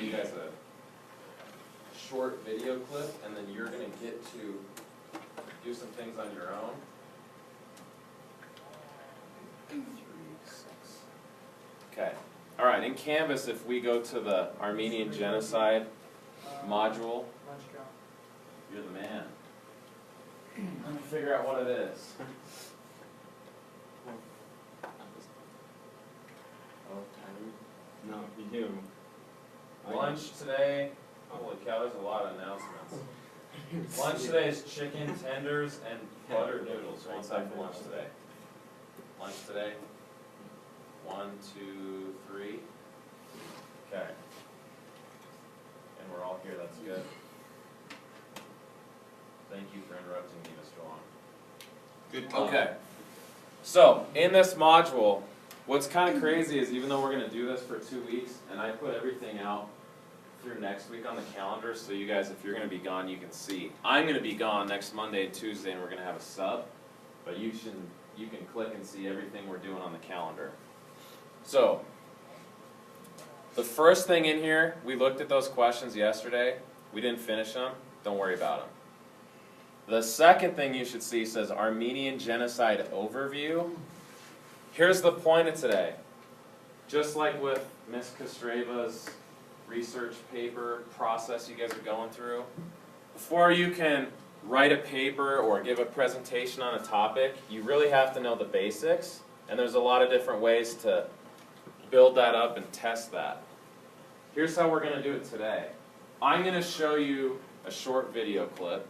give you guys a short video clip, and then you're going to get to do some things on your own. 3, 6. Okay. All right. In Canvas, if we go to the Armenian Genocide module, you're the man. Let me figure out what it is. No, you do. Lunch today, holy cow, there's a lot of announcements. Lunch today is chicken tenders and buttered noodles. What's that for lunch today? Lunch today? 1, 2, 3. Okay. And we're all here, that's good. Thank you for interrupting me, Mr. Long. Good call. Okay. So, in this module, what's kind of crazy is even though we're going to do this for 2 weeks, and I put everything out through next week on the calendar, so you guys, if you're going to be gone, you can see. I'm going to be gone next Monday and Tuesday, and we're going to have a sub, but you can click and see everything we're doing on the calendar. So, the first thing in here, we looked at those questions yesterday. We didn't finish them. Don't worry about them. The second thing you should see says Armenian Genocide Overview. Here's the point of today. Just like with Ms. Kostreva's research paper process you guys are going through, before you can write a paper or give a presentation on a topic, you really have to know the basics, and there's a lot of different ways to build that up and test that. Here's how we're going to do it today. I'm going to show you a short video clip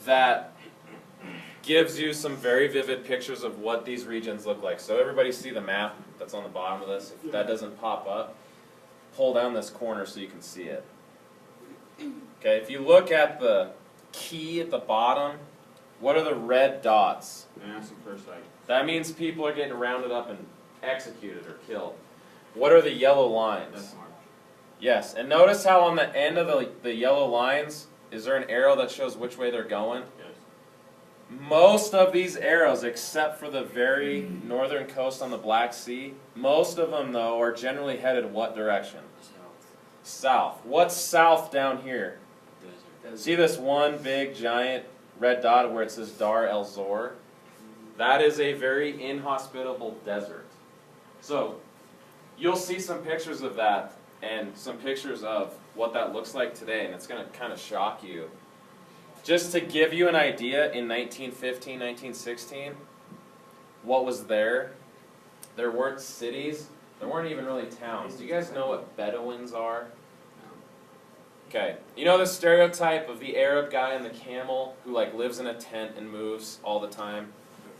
that gives you some very vivid pictures of what these regions look like. So everybody see the map that's on the bottom of this? If that doesn't pop up, pull down this corner so you can see it. Okay, if you look at the key at the bottom, what are the red dots? Massive first sight. That means people are getting rounded up and executed or killed. What are the yellow lines? That's March. Yes, and notice how on the end of the yellow lines, is there an arrow that shows which way they're going? Yes. Most of these arrows, except for the very northern coast on the Black Sea, most of them, though, are generally headed what direction? South. South. What's south down here? Desert. See this one big, giant red dot where it says Dar el Zor? That is a very inhospitable desert. So, you'll see some pictures of that and some pictures of what that looks like today, and it's going to kind of shock you. Just to give you an idea, in 1915, 1916, what was there? There weren't cities. There weren't even really towns. Do you guys know what Bedouins are? Okay. You know the stereotype of the Arab guy and the camel who like lives in a tent and moves all the time?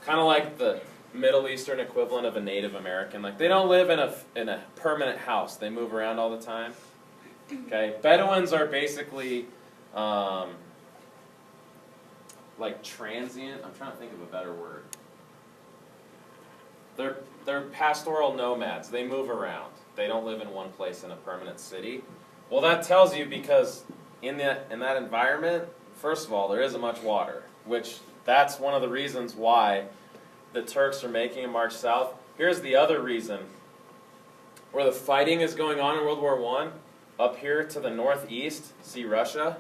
Kind of like the Middle Eastern equivalent of a Native American. Like they don't live in a permanent house. They move around all the time. Okay. Bedouins are basically like transient. I'm trying to think of a better word. They're pastoral nomads. They move around. They don't live in one place in a permanent city. Well, that tells you because in that environment, first of all, there isn't much water, which that's one of the reasons why the Turks are making a march south. Here's the other reason. Where the fighting is going on in World War I, up here to the northeast, see Russia?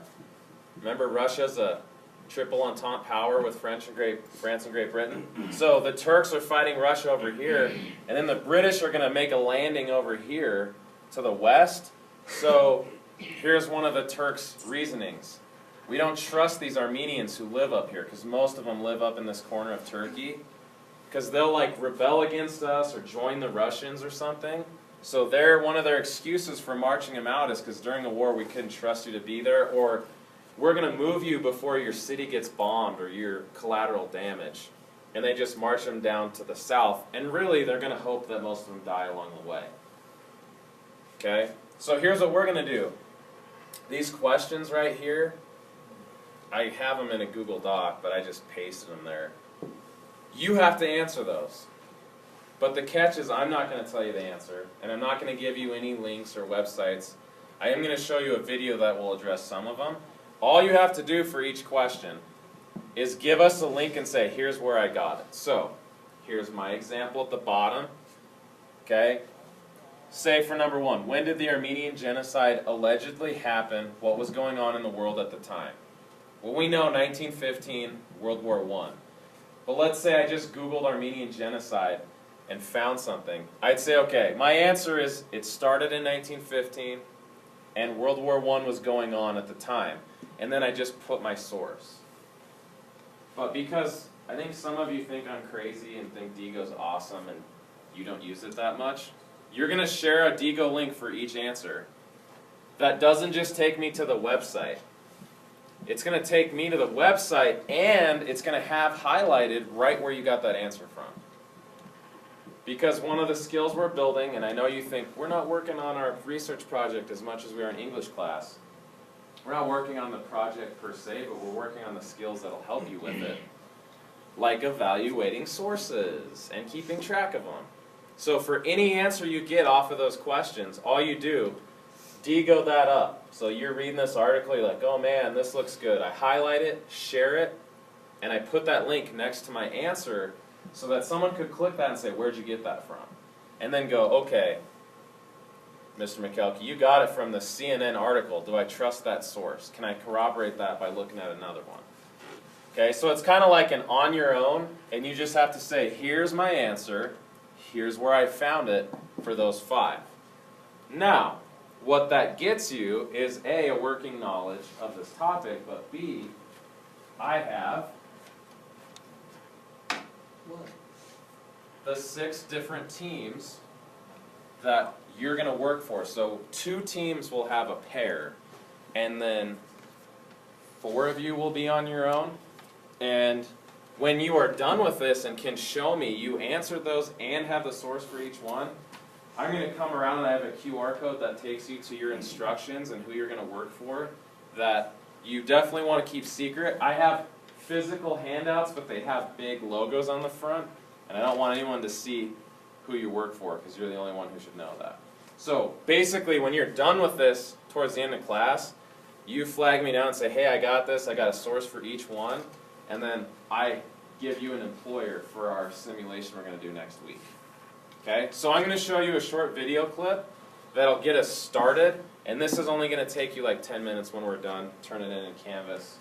Remember, Russia's a triple entente power with France and Great Britain. So the Turks are fighting Russia over here, and then the British are going to make a landing over here to the west. So here's one of the Turks' reasonings. We don't trust these Armenians who live up here, because most of them live up in this corner of Turkey, because they'll like rebel against us or join the Russians or something. So one of their excuses for marching them out is because during the war we couldn't trust you to be there, or we're going to move you before your city gets bombed or your collateral damage. And they just march them down to the south. And really, they're going to hope that most of them die along the way. Okay? So here's what we're going to do. These questions right here, I have them in a Google Doc, but I just pasted them there. You have to answer those. But the catch is I'm not going to tell you the answer, and I'm not going to give you any links or websites. I am going to show you a video that will address some of them. All you have to do for each question is give us a link and say, here's where I got it. So, here's my example at the bottom. Okay? say for number 1, when did the Armenian Genocide allegedly happen? What was going on in the world at the time? Well, we know 1915, World War I. But let's say I just Googled Armenian Genocide and found something. I'd say, okay, my answer is it started in 1915 and World War I was going on at the time. And then I just put my source. But because I think some of you think I'm crazy and think Digo's awesome and you don't use it that much, you're going to share a Digo link for each answer. That doesn't just take me to the website. It's going to take me to the website and it's going to have highlighted right where you got that answer from. Because one of the skills we're building, and I know you think we're not working on our research project as much as we are in English class. We're not working on the project per se, but we're working on the skills that'll help you with it. Like evaluating sources and keeping track of them. So for any answer you get off of those questions, all you do, Digo that up. So you're reading this article, you're like, oh man, this looks good. I highlight it, share it, and I put that link next to my answer so that someone could click that and say, where'd you get that from? And then go, okay, Mr. McKelkey, you got it from the CNN article. Do I trust that source? Can I corroborate that by looking at another one? Okay, so it's kind of like an on your own, and you just have to say, here's my answer, here's where I found it for those 5. Now, what that gets you is A, a working knowledge of this topic, but B, I have What? the 6 different teams that you're going to work for. So 2 teams will have a pair, and then 4 of you will be on your own. And when you are done with this and can show me you answered those and have the source for each one, I'm going to come around and I have a QR code that takes you to your instructions and who you're going to work for that you definitely want to keep secret. I have physical handouts, but they have big logos on the front, and I don't want anyone to see who you work for because you're the only one who should know that. So basically, when you're done with this towards the end of class, you flag me down and say, hey, I got this, I got a source for each one, and then I give you an employer for our simulation we're going to do next week. Okay, so I'm going to show you a short video clip that'll get us started, and this is only going to take you like 10 minutes when we're done. Turn it in Canvas.